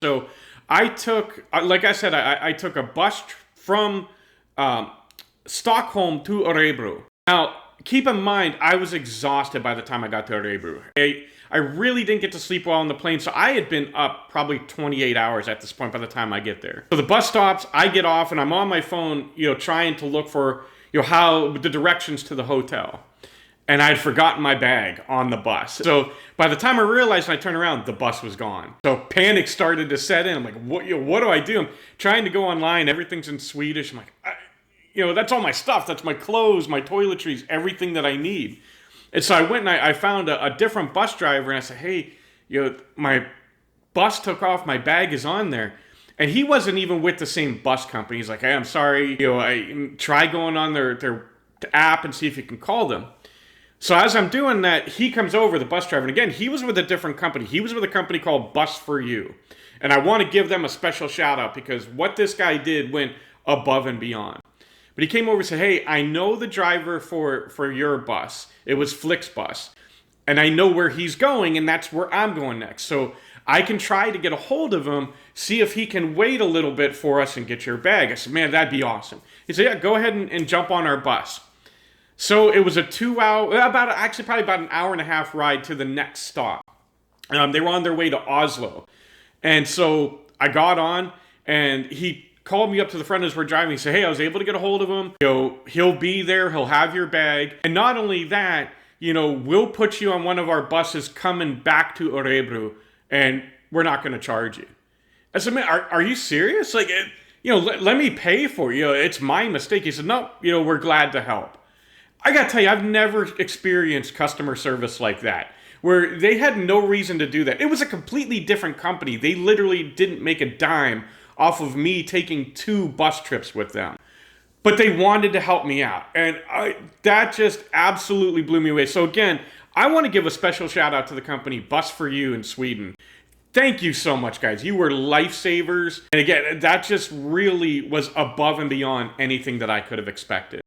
So I took, like I said, I took a bus from Stockholm to Orebro. Now, keep in mind, I was exhausted by the time I got to Orebro. I really didn't get to sleep well on the plane, so I had been up probably 28 hours at this point by the time I get there. So the bus stops, I get off, and I'm on my phone, trying to look for, how the directions to the hotel. And I'd forgotten my bag on the bus. So by the time I realized and I turned around, the bus was gone. So panic started to set in. I'm like, what do I do? I'm trying to go online. Everything's in Swedish. I'm like, that's all my stuff. That's my clothes, my toiletries, everything that I need. And so I went and I found a different bus driver, and I said, hey, my bus took off. My bag is on there. And he wasn't even with the same bus company. He's like, hey, I'm sorry. I try going on their app and see if you can call them. So as I'm doing that, he comes over, the bus driver. And again, he was with a different company. He was with a company called Bus4U. And I want to give them a special shout out because what this guy did went above and beyond. But he came over and said, hey, I know the driver for your bus. It was Flixbus. And I know where he's going, and that's where I'm going next. So I can try to get a hold of him, see if he can wait a little bit for us and get your bag. I said, man, that'd be awesome. He said, yeah, go ahead and jump on our bus. So it was a 2 hour, probably about an hour and a half ride to the next stop. They were on their way to Oslo. And so I got on, and he called me up to the front as we're driving. He said, hey, I was able to get a hold of him. He'll be there. He'll have your bag. And not only that, we'll put you on one of our buses coming back to Orebro, and we're not going to charge you. I said, man, are you serious? Like, let me pay for you. It's my mistake. He said, no, we're glad to help. I got to tell you, I've never experienced customer service like that, where they had no reason to do that. It was a completely different company. They literally didn't make a dime off of me taking 2 bus trips with them. But they wanted to help me out. And that just absolutely blew me away. So again, I want to give a special shout out to the company Bus4U in Sweden. Thank you so much, guys. You were lifesavers. And again, that just really was above and beyond anything that I could have expected.